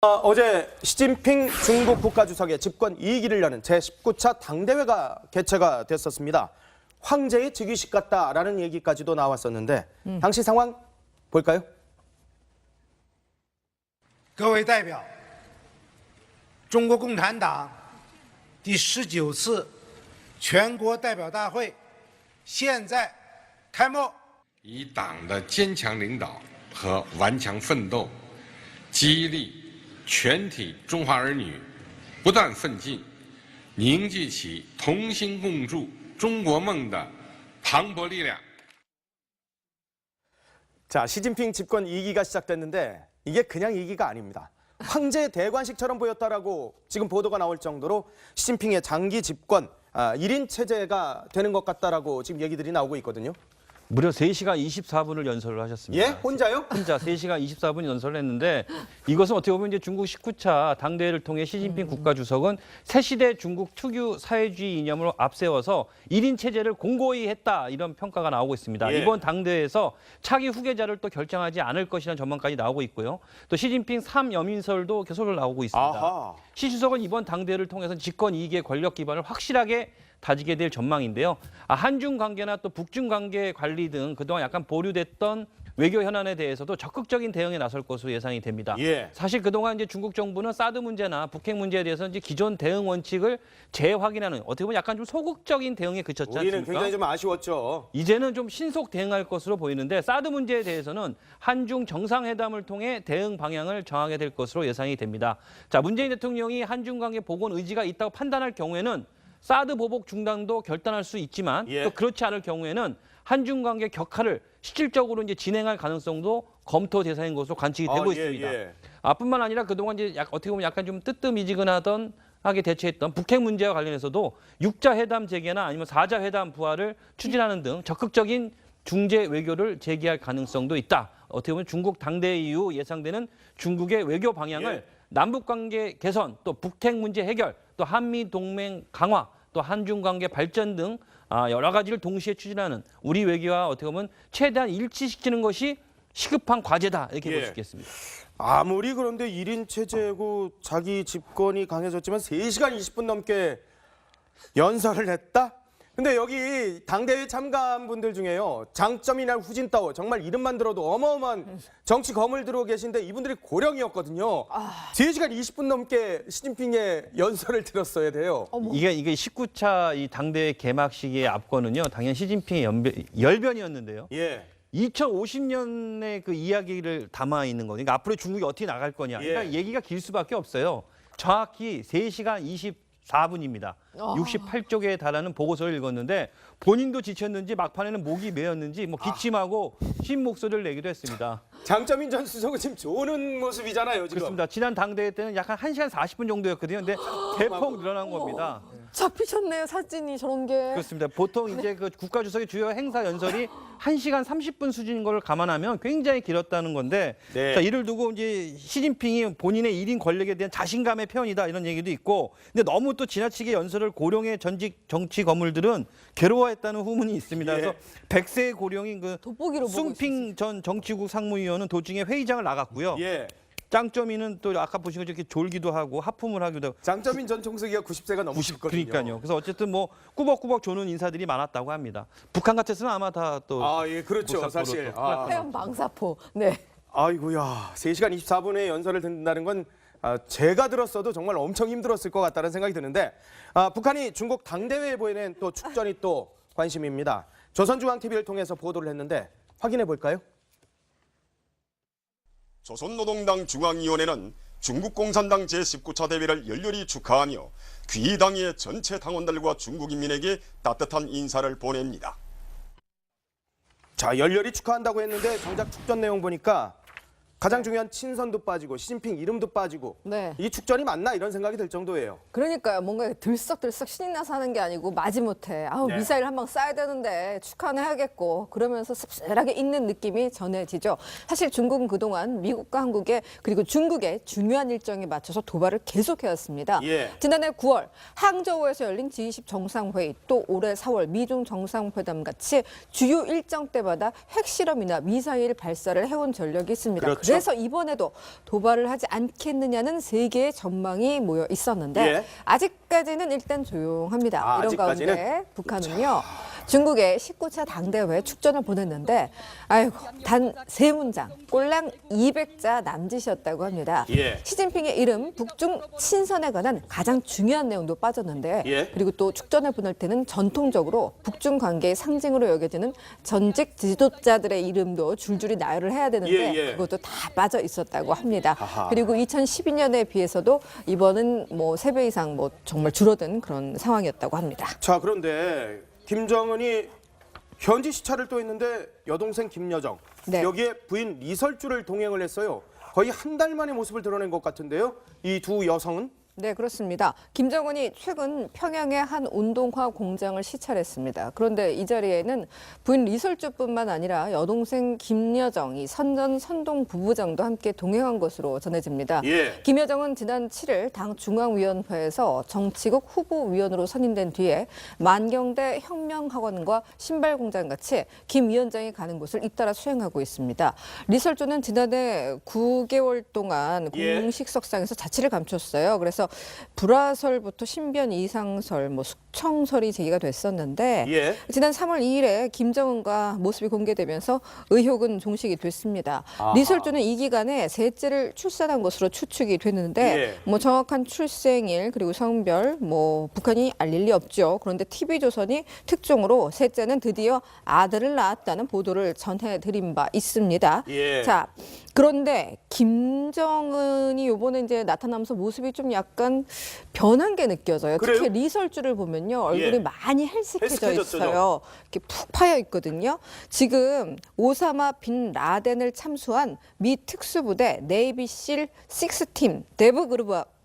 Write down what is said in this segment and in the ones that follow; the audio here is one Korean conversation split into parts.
어제 시진핑 중국 국가주석의 집권 2기를 여는 제19차 당대회가 개최가 됐었습니다. 황제의 즉위식 같다라는 얘기까지도 나왔었는데 당시 상황 볼까요? 各位代表，中国共产党第19次全国代表大会现在开幕。以党的坚强领导和顽强奋斗，激励全体中华儿女不断奋进，凝聚起同心共筑中国梦的磅礴力量。 자, 시진핑 집권 2기가 시작됐는데 이게 그냥 2기가 아닙니다. 황제 대관식처럼 보였다라고 지금 보도가 나올 정도로 시진핑의 장기 집권 1인 체제가 되는 것 같다라고 지금 얘기들이 나오고 있거든요. 무려 3시간 24분을 연설을 하셨습니다. 예? 혼자요? 혼자 3시간 24분 연설을 했는데 이것은 어떻게 보면 이제 중국 19차 당대회를 통해 시진핑 국가주석은 새시대 중국 특유 사회주의 이념을 앞세워서 1인 체제를 공고히 했다 이런 평가가 나오고 있습니다. 예. 이번 당대회에서 차기 후계자를 또 결정하지 않을 것이라는 전망까지 나오고 있고요. 또 시진핑 3여민설도 계속 나오고 있습니다. 아하. 시 주석은 이번 당대회를 통해서 집권 2기의 권력 기반을 확실하게 다지게 될 전망인데요. 한중 관계나 또 북중 관계 관리 등 그동안 약간 보류됐던 외교 현안에 대해서도 적극적인 대응에 나설 것으로 예상이 됩니다. 예. 사실 그동안 이제 중국 정부는 사드 문제나 북핵 문제에 대해서 이제 기존 대응 원칙을 재확인하는 어떻게 보면 약간 좀 소극적인 대응에 그쳤지 우리는 않습니까? 굉장히 좀 아쉬웠죠. 이제는 좀 신속 대응할 것으로 보이는데 사드 문제에 대해서는 한중 정상회담을 통해 대응 방향을 정하게 될 것으로 예상이 됩니다. 자, 문재인 대통령이 한중 관계 복원 의지가 있다고 판단할 경우에는 사드 보복 중단도 결단할 수 있지만 예. 또 그렇지 않을 경우에는 한중 관계 격화를 실질적으로 이제 진행할 가능성도 검토 대상인 것으로 관측이 되고 있습니다. 예. 뿐만 아니라 그동안 이제 어떻게 보면 약간 좀 뜨뜻미지근하던 하게 대처했던 북핵 문제와 관련해서도 6자 회담 재개나 아니면 4자 회담 부활을 추진하는 등 적극적인 중재 외교를 제기할 가능성도 있다. 어떻게 보면 중국 당대회 이후 예상되는 중국의 외교 방향을 예. 남북 관계 개선, 또 북핵 문제 해결, 또 한미 동맹 강화, 또 한중 관계 발전 등 여러 가지를 동시에 추진하는 우리 외교와 어떻게 보면 최대한 일치시키는 것이 시급한 과제다 이렇게 볼 수 있겠습니다. 아무리 그런데 1인 체제고 자기 집권이 강해졌지만 3시간 20분 넘게 연설을 했다? 근데 여기 당대회 참가한 분들 중에요. 장점이나 후진따오 정말 이름만 들어도 어마어마한 정치 거물 들어오 계신데 이분들이 고령이었거든요. 3시간 20분 넘게 시진핑의 연설을 들었어야 돼요. 이게 19차 이 당대회 개막식의 앞거는요. 당연 시진핑의 열변이었는데요. 예. 2050년의 그 이야기를 담아 있는 거니까 앞으로 중국이 어떻게 나갈 거냐. 그러니까 예. 얘기가 길 수밖에 없어요. 정확히 3시간 24분입니다. 68쪽에 달하는 보고서를 읽었는데 본인도 지쳤는지 막판에는 목이 메었는지 뭐 기침하고 쉰 목소리를 내기도 했습니다. 장점인 전 수석은 지금 조는 모습이잖아요, 지금. 그렇습니다. 지난 당대회 때는 약 한 1시간 40분 정도였거든요. 근데 대폭 늘어난 겁니다. 잡히셨네요, 사진이 저런 게. 그렇습니다. 보통 이제 그 국가주석의 주요 행사 연설이 1시간 30분 수준인 걸 감안하면 굉장히 길었다는 건데 네. 자, 이를 두고 이제 시진핑이 본인의 1인 권력에 대한 자신감의 표현이다 이런 얘기도 있고 근데 너무 또 지나치게 연설을 고령의 전직 정치 거물들은 괴로워했다는 후문이 있습니다. 예. 그래서 100세의 고령인 그 돋보기로 보고 숭핑 전 정치국 상무위원은 도중에 회의장을 나갔고요. 예. 짱점이는 또 아까 보신 것처럼 이렇게 졸기도 하고 하품을 하기도 하고 장점인 전 총석이가 90세가 넘으셨거든요. 그러니까요. 그래서 어쨌든 뭐 꾸벅꾸벅 조는 인사들이 많았다고 합니다. 북한 같았으면 아마 다 또 예, 그렇죠, 무사포로 사실. 또 태연 망사포. 네. 아이고야, 3시간 24분의 연설을 듣는다는 건 제가 들었어도 정말 엄청 힘들었을 것 같다는 생각이 드는데 북한이 중국 당대회에 보이는 또 축전이 또 관심입니다. 조선중앙TV를 통해서 보도를 했는데 확인해 볼까요? 조선노동당 중앙위원회는 중국공산당 제19차 대회를 열렬히 축하하며 귀당의 전체 당원들과 중국인민에게 따뜻한 인사를 보냅니다. 자, 열렬히 축하한다고 했는데 정작 축전 내용 보니까 가장 중요한 친선도 빠지고 시진핑 이름도 빠지고 네. 이 축전이 맞나 이런 생각이 들 정도예요. 그러니까요. 뭔가 들썩들썩 신이 나서 하는 게 아니고 마지못해 네. 미사일 한 방 쏴야 되는데 축하는 해야겠고 그러면서 씁쓸하게 있는 느낌이 전해지죠. 사실 중국은 그동안 미국과 한국의 그리고 중국의 중요한 일정에 맞춰서 도발을 계속해왔습니다. 예. 지난해 9월 항저우에서 열린 G20 정상회의 또 올해 4월 미중 정상회담 같이 주요 일정 때마다 핵실험이나 미사일 발사를 해온 전력이 있습니다. 그렇죠. 그래서 이번에도 도발을 하지 않겠느냐는 세 개의 전망이 모여 있었는데 예. 아직까지는 일단 조용합니다. 아, 이런 아직까지는? 가운데 북한은요. 중국의 19차 당대회 축전을 보냈는데 아이고 단 3문장 꼴랑 200자 남짓이었다고 합니다. 예. 시진핑의 이름 북중 친선에 관한 가장 중요한 내용도 빠졌는데 예. 그리고 또 축전을 보낼 때는 전통적으로 북중 관계의 상징으로 여겨지는 전직 지도자들의 이름도 줄줄이 나열을 해야 되는데 예, 예. 그것도 다 빠져 있었다고 합니다. 아하. 그리고 2012년에 비해서도 이번은 뭐 3배 이상 뭐 정말 줄어든 그런 상황이었다고 합니다. 자, 그런데 김정은이 현지 시차를 또 했는데 여동생 김여정 네. 여기에 부인 리설주를 동행을 했어요. 거의 한 달 만에 모습을 드러낸 것 같은데요. 이 두 여성은 네, 그렇습니다. 김정은이 최근 평양의 한 운동화 공장을 시찰했습니다. 그런데 이 자리에는 부인 리설주뿐만 아니라 여동생 김여정, 선전 선동 부부장도 함께 동행한 것으로 전해집니다. 예. 김여정은 지난 7일 당 중앙위원회에서 정치국 후보위원으로 선임된 뒤에 만경대 혁명학원과 신발공장 같이 김 위원장이 가는 곳을 잇따라 수행하고 있습니다. 리설주는 지난해 9개월 동안 예. 공식 석상에서 자취를 감췄어요. 그래서 불화설부터 신변 이상설, 숙청설이 제기가 됐었는데 예. 지난 3월 2일에 김정은과 모습이 공개되면서 의혹은 종식이 됐습니다. 아하. 리설주는 이 기간에 셋째를 출산한 것으로 추측이 됐는데 예. 정확한 출생일 그리고 성별 북한이 알릴 리 없죠. 그런데 TV조선이 특종으로 셋째는 드디어 아들을 낳았다는 보도를 전해드린 바 있습니다. 예. 자, 그런데 김정은이 요번에 이제 나타나면서 모습이 좀 약간 변한 게 느껴져요. 그래요? 특히 리설주를 보면요. 얼굴이 예. 많이 헬스케져 헬스케졌죠, 있어요. 이렇게 푹 파여 있거든요. 지금 오사마 빈 라덴을 참수한 미 특수부대 네이비실 6팀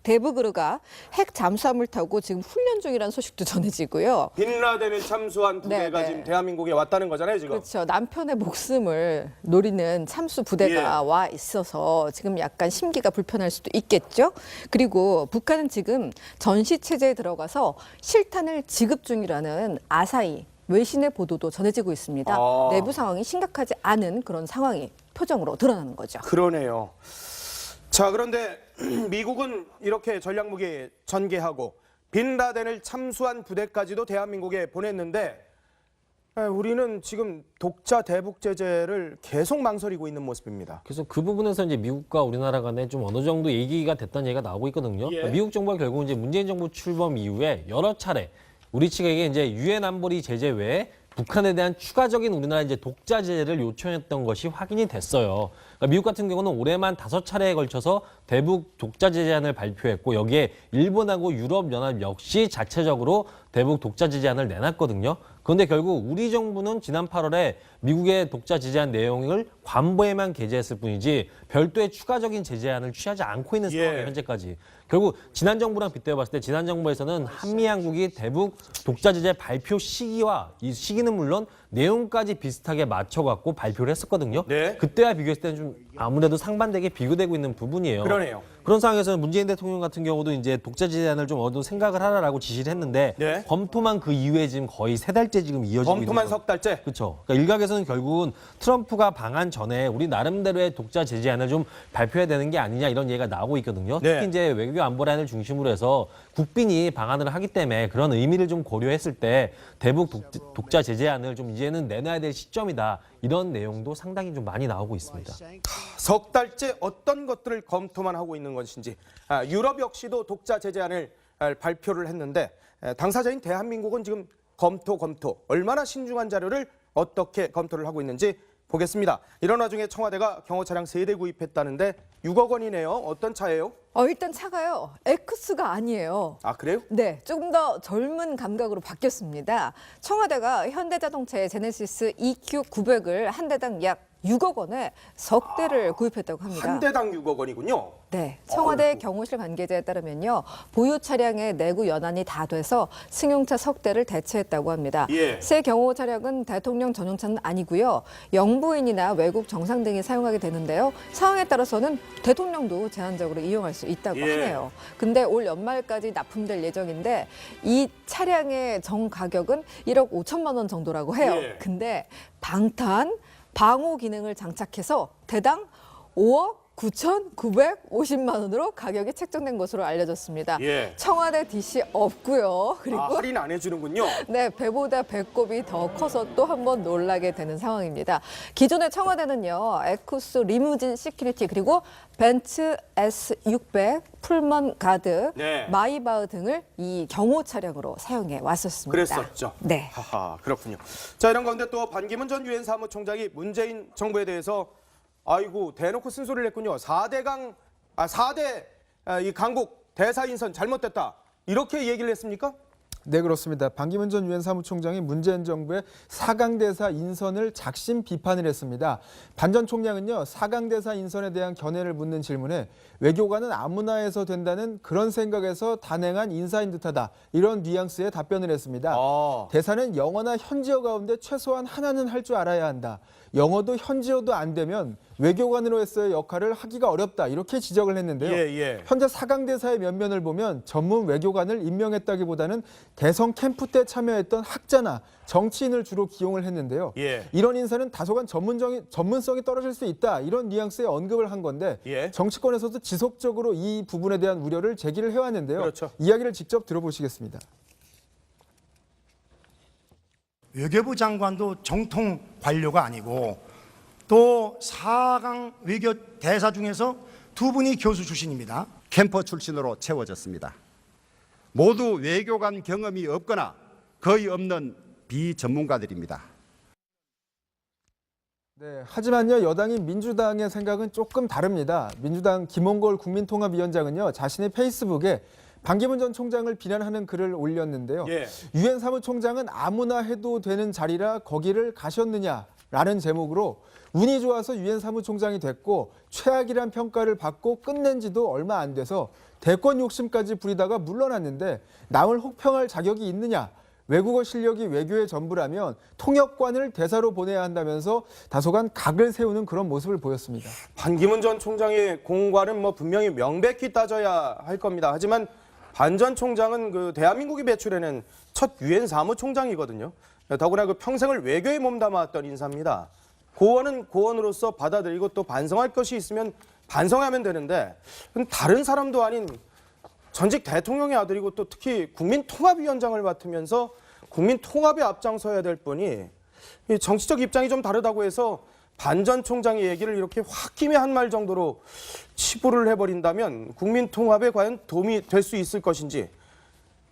데브그르가 핵 잠수함을 타고 지금 훈련 중이라는 소식도 전해지고요. 빈라덴을 참수한 부대가 네, 네. 지금 대한민국에 왔다는 거잖아요, 지금. 그렇죠. 남편의 목숨을 노리는 참수 부대가 예. 와 있어서 지금 약간 심기가 불편할 수도 있겠죠. 그리고 북한은 지금 전시 체제에 들어가서 실탄을 지급 중이라는 아사히 외신의 보도도 전해지고 있습니다. 아. 내부 상황이 심각하지 않은 그런 상황이 표정으로 드러나는 거죠. 그러네요. 자, 그런데 미국은 이렇게 전략무기 전개하고 빈라덴을 참수한 부대까지도 대한민국에 보냈는데 우리는 지금 독자 대북 제재를 계속 망설이고 있는 모습입니다. 그래서 그 부분에서 이제 미국과 우리나라 간에 좀 어느 정도 얘기가 됐다는 얘기가 나오고 있거든요. 예. 미국 정부가 결국 이제 문재인 정부 출범 이후에 여러 차례 우리 측에게 이제 유엔 안보리 제재 외에 북한에 대한 추가적인 우리나라 이제 독자 제재를 요청했던 것이 확인이 됐어요. 그러니까 미국 같은 경우는 올해만 5차례에 걸쳐서 대북 독자 제재안을 발표했고 여기에 일본하고 유럽연합 역시 자체적으로 대북 독자 제재안을 내놨거든요. 그런데 결국 우리 정부는 지난 8월에 미국의 독자 제재안 내용을 관보에만 게재했을 뿐이지 별도의 추가적인 제재안을 취하지 않고 있는 상황이에요, 현재까지. 결국 지난 정부랑 빗대어 봤을 때 지난 정부에서는 한미 양국이 대북 독자 제재 발표 시기와 이 시기는 물론 내용까지 비슷하게 맞춰갖고 발표를 했었거든요. 네. 그때와 비교했을 때는 좀 아무래도 상반되게 비교되고 있는 부분이에요. 그러네요. 그런 상황에서는 문재인 대통령 같은 경우도 이제 독자 제재안을 좀 어느 정도 생각을 하라라고 지시를 했는데 네. 검토만 그 이후에 지금 거의 3달째 지금 이어지고 검토만 있는 석 달째. 그렇죠. 그러니까 일각에서는 결국은 트럼프가 방한 전에 우리 나름대로의 독자 제재안을 좀 발표해야 되는 게 아니냐 이런 얘기가 나오고 있거든요. 네. 특히 이제 외교 안보란을 중심으로 해서 국빈이 방한을 하기 때문에 그런 의미를 좀 고려했을 때 대북 독자 제재안을 좀 이제는 내놔야 될 시점이다. 이런 내용도 상당히 좀 많이 나오고 있습니다. 석 달째 어떤 것들을 검토만 하고 있는 것인지 유럽 역시도 독자 제재안을 발표를 했는데 당사자인 대한민국은 지금 검토 얼마나 신중한 자료를 어떻게 검토를 하고 있는지 보겠습니다. 이런 와중에 청와대가 경호 차량 3대 구입했다는데 6억 원이네요. 어떤 차예요? 일단 차가요. X가 아니에요. 아, 그래요? 네, 조금 더 젊은 감각으로 바뀌었습니다. 청와대가 현대자동차의 제네시스 EQ900을 한 대당 약 6억 원에 석 대를 구입했다고 합니다. 한 대당 6억 원이군요. 네, 청와대 경호실 관계자에 따르면요, 보유 차량의 내구 연한이 다 돼서 승용차 석 대를 대체했다고 합니다. 예. 새 경호 차량은 대통령 전용차는 아니고요, 영부인이나 외국 정상 등이 사용하게 되는데요. 상황에 따라서는 대통령도 제한적으로 이용할 수 있다고 예. 하네요. 근데 올 연말까지 납품될 예정인데 이 차량의 정 가격은 1억 5천만 원 정도라고 해요. 예. 근데 방탄 방호 기능을 장착해서 대당 5억 9,950만 원으로 가격이 책정된 것으로 알려졌습니다. 예. 청와대 DC 없고요. 그리고 할인 안 해주는군요. 네, 배보다 배꼽이 더 커서 또 한 번 놀라게 되는 상황입니다. 기존의 청와대는요, 에쿠스 리무진 시큐리티 그리고 벤츠 S600, 풀먼 가드, 네. 마이바흐 등을 이 경호 차량으로 사용해 왔었습니다. 그랬었죠. 네. 하하, 그렇군요. 자, 이런 가운데 또 반기문 전 유엔 사무총장이 문재인 정부에 대해서 아이고 대놓고 쓴소리를 했군요. 4대 이 강국 대사 인선 잘못됐다. 이렇게 얘기를 했습니까? 네, 그렇습니다. 반기문 전 유엔 사무총장이 문재인 정부의 4강 대사 인선을 작심 비판을 했습니다. 반 전 총장은요, 4강 대사 인선에 대한 견해를 묻는 질문에 외교관은 아무나 해서 된다는 그런 생각에서 단행한 인사인 듯하다. 이런 뉘앙스의 답변을 했습니다. 대사는 영어나 현지어 가운데 최소한 하나는 할 줄 알아야 한다. 영어도 현지어도 안 되면 외교관으로서의 역할을 하기가 어렵다. 이렇게 지적을 했는데요. 예. 현재 4강 대사의 면면을 보면 전문 외교관을 임명했다기보다는 대선 캠프 때 참여했던 학자나 정치인을 주로 기용을 했는데요. 예. 이런 인사는 다소간 전문성이 떨어질 수 있다. 이런 뉘앙스의 언급을 한 건데 예. 정치권에서도 지속적으로 이 부분에 대한 우려를 제기를 해왔는데요. 그렇죠. 이야기를 직접 들어보시겠습니다. 외교부 장관도 정통 관료가 아니고 또 4강 외교 대사 중에서 2분이 교수 출신입니다. 캠퍼 출신으로 채워졌습니다. 모두 외교관 경험이 없거나 거의 없는 비전문가들입니다. 네, 하지만요, 여당인 민주당의 생각은 조금 다릅니다. 민주당 김홍걸 국민통합위원장은요, 자신의 페이스북에 반기문 전 총장을 비난하는 글을 올렸는데요. 예. 유엔 사무총장은 아무나 해도 되는 자리라 거기를 가셨느냐라는 제목으로 운이 좋아서 유엔 사무총장이 됐고 최악이란 평가를 받고 끝낸 지도 얼마 안 돼서 대권 욕심까지 부리다가 물러났는데 남을 혹평할 자격이 있느냐. 외국어 실력이 외교의 전부라면 통역관을 대사로 보내야 한다면서 다소간 각을 세우는 그런 모습을 보였습니다. 반기문 전 총장의 공과는 뭐 분명히 명백히 따져야 할 겁니다. 하지만 반 전 총장은 그 대한민국이 배출해낸 첫 유엔 사무총장이거든요. 더구나 그 평생을 외교에 몸담았던 인사입니다. 고언은 고언으로서 받아들이고 또 반성할 것이 있으면 반성하면 되는데 다른 사람도 아닌 전직 대통령의 아들이고 또 특히 국민통합위원장을 맡으면서 국민통합에 앞장서야 될 분이 이 정치적 입장이 좀 다르다고 해서 반 전 총장의 얘기를 이렇게 홧김에 한 말 정도로 치부를 해버린다면 국민통합에 과연 도움이 될 수 있을 것인지.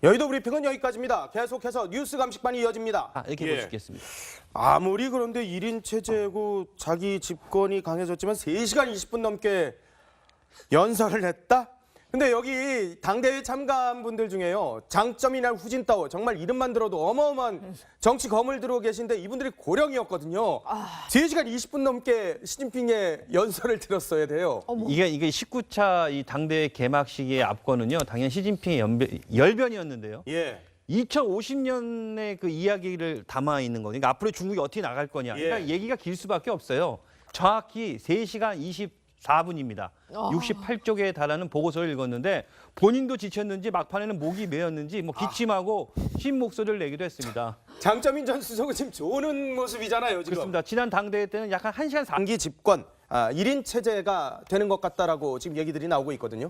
여의도 브리핑은 여기까지입니다. 계속해서 뉴스 감식반이 이어집니다. 이렇게 예. 보시겠습니다. 아무리 그런데 1인 체제고 자기 집권이 강해졌지만 3시간 20분 넘게 연설을 했다? 근데 여기 당대회 참가한 분들 중에요. 장점이나 후진 따오 정말 이름만 들어도 어마어마한 정치 거물 들어오 계신데 이분들이 고령이었거든요. 3시간 20분 넘게 시진핑의 연설을 들었어야 돼요. 이게 19차 이 당대회 개막식의 앞거는요. 당연 시진핑의 열변이었는데요. 예. 2050년의 그 이야기를 담아 있는 거니까 그러니까 앞으로 중국이 어떻게 나갈 거냐. 그러니까 예. 얘기가 길 수밖에 없어요. 정확히 3시간 24분입니다. 68쪽에 달하는 보고서를 읽었는데 본인도 지쳤는지 막판에는 목이 메었는지 뭐 기침하고 쉰 목소리를 내기도 했습니다. 장점인 전 수석은 지금 조는 모습이잖아요. 지금. 그렇습니다. 지난 당대회 때는 약 한 1시간 4분 장기 집권 1인 체제가 되는 것 같다라고 지금 얘기들이 나오고 있거든요.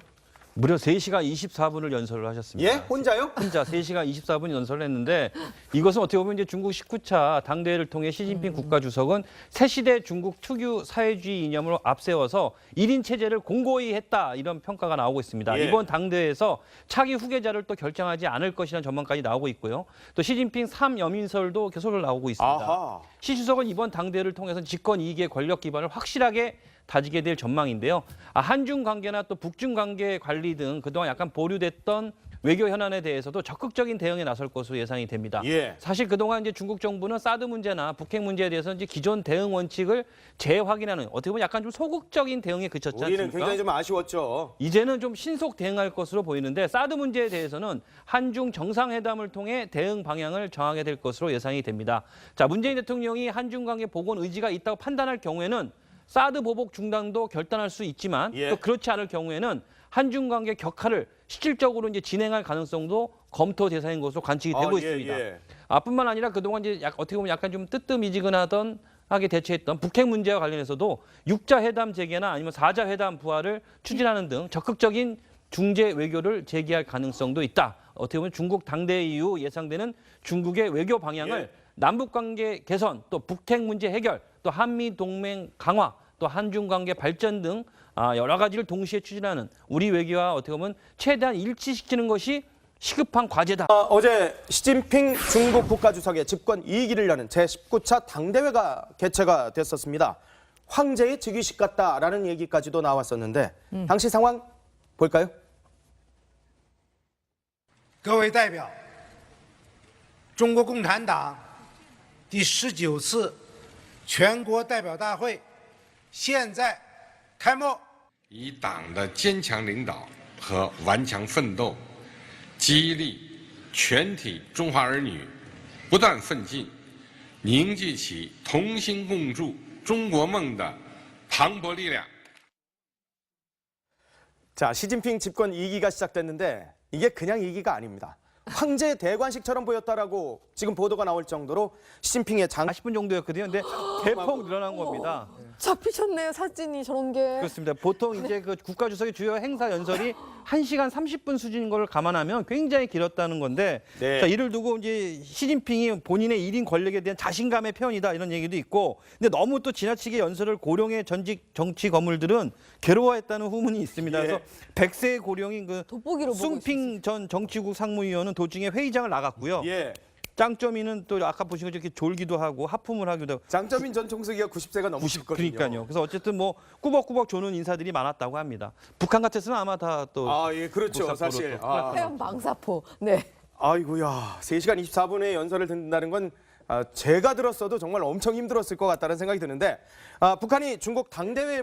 무려 3시간 24분을 연설을 하셨습니다. 예? 혼자요? 혼자 3시간 24분 연설을 했는데 이것은 어떻게 보면 이제 중국 19차 당대회를 통해 시진핑 국가주석은 새시대 중국 특유 사회주의 이념을 앞세워서 1인 체제를 공고히 했다 이런 평가가 나오고 있습니다. 예. 이번 당대회에서 차기 후계자를 또 결정하지 않을 것이라는 전망까지 나오고 있고요. 또 시진핑 3여민설도 계속 나오고 있습니다. 아하. 시 주석은 이번 당대회를 통해서 집권 이익의 권력 기반을 확실하게 다지게 될 전망인데요. 한중 관계나 또 북중 관계 관리 등 그동안 약간 보류됐던 외교 현안에 대해서도 적극적인 대응에 나설 것으로 예상이 됩니다. 예. 사실 그동안 이제 중국 정부는 사드 문제나 북핵 문제에 대해서 이제 기존 대응 원칙을 재확인하는 어떻게 보면 약간 좀 소극적인 대응에 그쳤지 우리는 않습니까? 굉장히 좀 아쉬웠죠. 이제는 좀 신속 대응할 것으로 보이는데 사드 문제에 대해서는 한중 정상회담을 통해 대응 방향을 정하게 될 것으로 예상이 됩니다. 자, 문재인 대통령이 한중 관계 복원 의지가 있다고 판단할 경우에는 사드 보복 중단도 결단할 수 있지만 예. 또 그렇지 않을 경우에는 한중 관계 격화를 실질적으로 이제 진행할 가능성도 검토 대상인 것으로 관측이 되고 있습니다. 예. 뿐만 아니라 그동안 이제 어떻게 보면 약간 좀 뜨뜻미지근하던 하게 대처했던 북핵 문제와 관련해서도 6자 회담 재개나 아니면 4자 회담 부활을 추진하는 등 적극적인 중재 외교를 제기할 가능성도 있다. 어떻게 보면 중국 당대회 이후 예상되는 중국의 외교 방향을 남북 관계 개선, 또 북핵 문제 해결, 또 한미 동맹 강화, 또 한중 관계 발전 등 여러 가지를 동시에 추진하는 우리 외교와 어떻게 보면 최대한 일치시키는 것이 시급한 과제다. 어제 시진핑 중국 국가주석의 집권 2기를 여는 제19차 당대회가 개최가 됐었습니다. 황제의 즉위식 같다라는 얘기까지도 나왔었는데 당시 상황 볼까요? 各位代表，中国共产党第19次全国代表大会现在开幕。 以党的坚强领导和顽强奋斗，激励全体中华儿女不断奋进，凝聚起同心共筑中国梦的磅礴力量。 자, 시진핑 집권 2기가 시작됐는데 이게 그냥 2기가 아닙니다. 황제 대관식처럼 보였다라고 지금 보도가 나올 정도로 시진핑의 40분 정도였거든요. 근데 대폭 늘어난 겁니다. 잡히셨네요, 사진이 저런 게. 그렇습니다. 보통 이제 그 국가주석의 주요 행사 연설이 1시간 30분 수준인 걸 감안하면 굉장히 길었다는 건데 네. 자, 이를 두고 이제 시진핑이 본인의 1인 권력에 대한 자신감의 표현이다 이런 얘기도 있고 근데 너무 또 지나치게 연설을 고령의 전직 정치 거물들은 괴로워했다는 후문이 있습니다. 예. 그래서 100세 고령인 그 돋보기로 보고 숭핑 전 정치국 상무위원은 도중에 회의장을 나갔고요. 예. 짱점이는 또 아까 보신 것처럼 이렇게 졸기도 하고 하품을 하기도 하고 장점인 전 총수기가 90세가 넘으셨거든요. 그러니까요. 그래서 어쨌든 뭐 꾸벅꾸벅 조는 인사들이 많았다고 합니다. 북한 같았으면 아마 다 또 아, 예, 그렇죠. 사실. 태양 방사포. 네. 아이고야, 3시간 24분의 연설을 듣는다는 건 제가 들었어도 정말 엄청 힘들었을 것 같다는 생각이 드는데 북한이 중국 당대회에